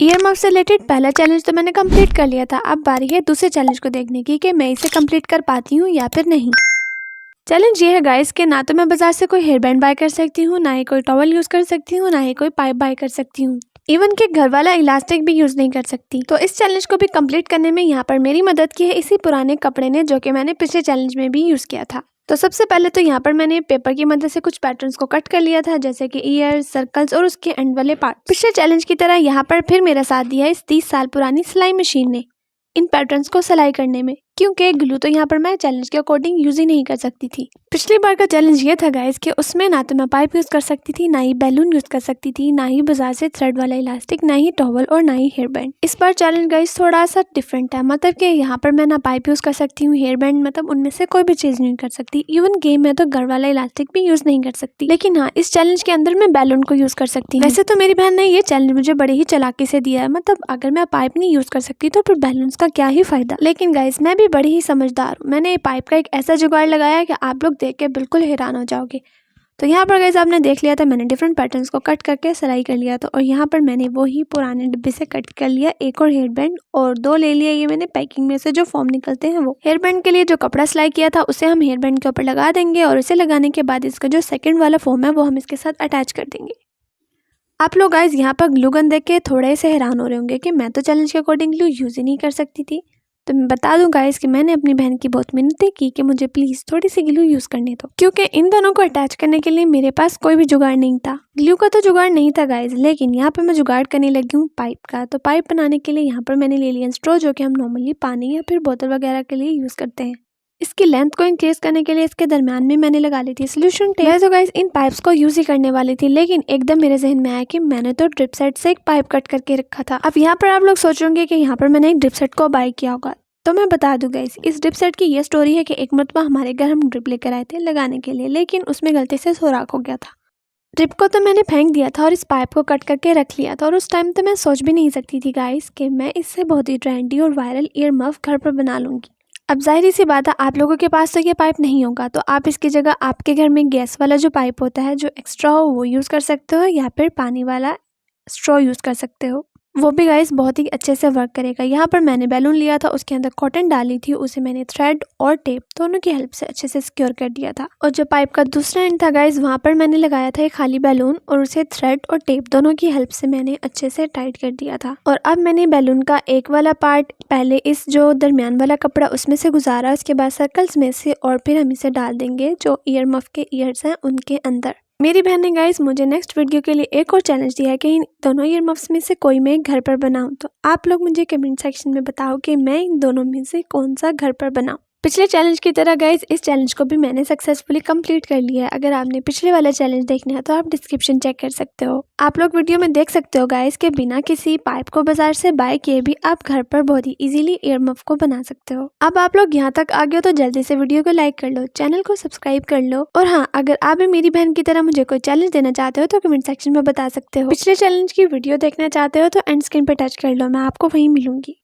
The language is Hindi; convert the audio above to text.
ईयर मफ से रिलेटेड पहला चैलेंज तो मैंने कंप्लीट कर लिया था। अब बारी है दूसरे चैलेंज को देखने की कि मैं इसे कंप्लीट कर पाती हूँ या फिर नहीं। चैलेंज ये है गाइस कि ना तो मैं बाजार से कोई हेयर बैंड बाय कर सकती हूँ, ना ही कोई टॉवल यूज कर सकती हूँ, ना ही कोई पाइप बाय कर सकती हूँ, इवन के घर वाला इलास्टिक भी यूज नहीं कर सकती। तो इस चैलेंज को भी कंप्लीट करने में यहाँ पर मेरी मदद की है इसी पुराने कपड़े ने, जो कि मैंने पिछले चैलेंज में भी यूज किया था। तो सबसे पहले तो यहाँ पर मैंने पेपर की मदद से कुछ पैटर्न्स को कट कर लिया था, जैसे कि ईयर, सर्कल्स और उसके एंड वाले पार्ट। पिछले चैलेंज की तरह यहाँ पर फिर मेरा साथ दिया इस 30 साल पुरानी सिलाई मशीन ने इन पैटर्न्स को सिलाई करने में, क्योंकि ग्लू तो यहाँ पर मैं चैलेंज के अकॉर्डिंग यूज ही नहीं कर सकती थी। पिछली बार का चैलेंज ये था गाइस कि उसमें ना तो मैं पाइप यूज कर सकती थी, ना ही बैलून यूज कर सकती थी, ना ही बाजार से थ्रेड वाला इलास्टिक, ना ही टॉवल और ना ही हेयर बैंड। इस बार चैलेंज गाइस थोड़ा सा डिफरेंट है, मतलब कि यहाँ पर मैं ना पाइप यूज कर सकती हूँ, हेयर बैंड मतलब उनमें से कोई भी चीज नहीं कर सकती, इवन गेम में तो घर वाला इलास्टिक भी यूज नहीं कर सकती। लेकिन हाँ, इस चैलेंज के अंदर मैं बैलून को यूज कर सकती हूँ। वैसे तो मेरी बहन ने ये चैलेंज मुझे बड़े ही चालाकी से दिया है, मतलब अगर मैं पाइप नहीं यूज कर सकती तो फिर बैलून का क्या ही फायदा। लेकिन गाइस मैं भी बड़ी ही समझदार हूँ, मैंने ये पाइप का एक ऐसा जुगाड़ लगाया है कि आप लोग देख के बिल्कुल हैरान हो जाओगे। तो यहाँ पर गाइस आपने देख लिया था, मैंने डिफरेंट पैटर्न्स को कट करके सिलाई कर लिया था, और यहाँ पर मैंने वो ही पुराने डिब्बे से कट कर लिया एक और हेयर बैंड, और 2 ले लिया ये मैंने पैकिंग में से जो फॉर्म निकलते हैं वो। हेयर बैंड के लिए जो कपड़ा सिलाई किया था उसे हम हेयर बैंड के ऊपर लगा देंगे, और इसे लगाने के बाद इसका जो सेकंड वाला फॉर्म है वो हम इसके साथ अटैच कर देंगे। आप लोग गाइस यहाँ पर ग्लू गन देख के थोड़े से हैरान हो रहे होंगे कि मैं तो चैलेंज के अकॉर्डिंग ग्लू यूज ही नहीं कर सकती थी। तो मैं बता दूं गाइस कि मैंने अपनी बहन की बहुत मिन्नतें की कि मुझे प्लीज थोड़ी सी ग्लू यूज करने दो, क्योंकि इन दोनों को अटैच करने के लिए मेरे पास कोई भी जुगाड़ नहीं था। ग्लू का तो जुगाड़ नहीं था गाइस, लेकिन यहाँ पर मैं जुगाड़ करने लगी हूँ पाइप का। तो पाइप बनाने के लिए यहाँ पर मैंने ले लिया स्ट्रॉ, जो कि हम नॉर्मली पानी या फिर बोतल वगैरह के लिए यूज करते हैं। इसकी लेंथ को इंक्रीज करने के लिए इसके दरम्यान में मैंने लगा ली थी सोल्यूशन टेप। मैं तो गाइस इन पाइप्स को यूज ही करने वाली थी, लेकिन एकदम मेरे जहन में आया कि मैंने तो ड्रिप सेट से एक पाइप कट करके रखा था। अब यहाँ पर आप लोग सोचेंगे कि यहाँ पर मैंने एक ड्रिप सेट को बाय किया होगा। तो मैं बता दूं गाइस, इस ड्रिप सेट की ये स्टोरी है कि एक मरतबा हमारे घर हम ड्रिप लेकर आए थे लगाने के लिए, लेकिन उसमें गलती से सुराख हो गया था। ड्रिप को तो मैंने फेंक दिया था और इस पाइप को कट करके रख लिया था, और उस टाइम तो मैं सोच भी नहीं सकती थी गाइस कि मैं इससे बहुत ही ट्रेंडी और वायरल ईयर मफ घर पर बना लूंगी। अब जाहिर सी बात है, आप लोगों के पास तो ये पाइप नहीं होगा, तो आप इसकी जगह आपके घर में गैस वाला जो पाइप होता है जो एक्स्ट्रा हो वो यूज़ कर सकते हो, या फिर पानी वाला स्ट्रॉ यूज़ कर सकते हो। वो भी गाइस बहुत ही अच्छे से वर्क करेगा। यहाँ पर मैंने बैलून लिया था, उसके अंदर कॉटन डाली थी, उसे मैंने थ्रेड और टेप दोनों की हेल्प से अच्छे से सिक्योर कर दिया था। और जो पाइप का दूसरा एंड था गाइस, वहाँ पर मैंने लगाया था एक खाली बैलून, और उसे थ्रेड और टेप दोनों की हेल्प से मैंने अच्छे से टाइट कर दिया था। और अब मैंने बैलून का एक वाला पार्ट पहले इस जो दरमियान वाला कपड़ा उसमें से गुजारा, उसके बाद सर्कल्स में से, और फिर हम इसे डाल देंगे जो ईयर मफ के ईयर्स हैं उनके अंदर। मेरी बहन ने गाइस मुझे नेक्स्ट वीडियो के लिए एक और चैलेंज दिया है कि इन दोनों ईयर मफ्स में से कोई मैं घर पर बनाऊं। तो आप लोग मुझे कमेंट सेक्शन में बताओ कि मैं इन दोनों में से कौन सा घर पर बनाऊं। पिछले चैलेंज की तरह गाइस इस चैलेंज को भी मैंने सक्सेसफुली कंप्लीट कर लिया है। अगर आपने पिछले वाला चैलेंज देखना है तो आप डिस्क्रिप्शन चेक कर सकते हो। आप लोग वीडियो में देख सकते हो गाइस कि बिना किसी पाइप को बाजार से बाय किए भी आप घर पर बहुत ही इजीली ईयर मफ को बना सकते हो। अब आप लोग यहाँ तक आ गए हो तो जल्दी से वीडियो को लाइक कर लो, चैनल को सब्सक्राइब कर लो, और हाँ, अगर आप भी मेरी बहन की तरह मुझे कोई चैलेंज देना चाहते हो तो कमेंट सेक्शन में बता सकते हो। पिछले चैलेंज की वीडियो देखना चाहते हो तो एंड स्क्रीन पर टच कर लो, मैं आपको वहीं मिलूंगी।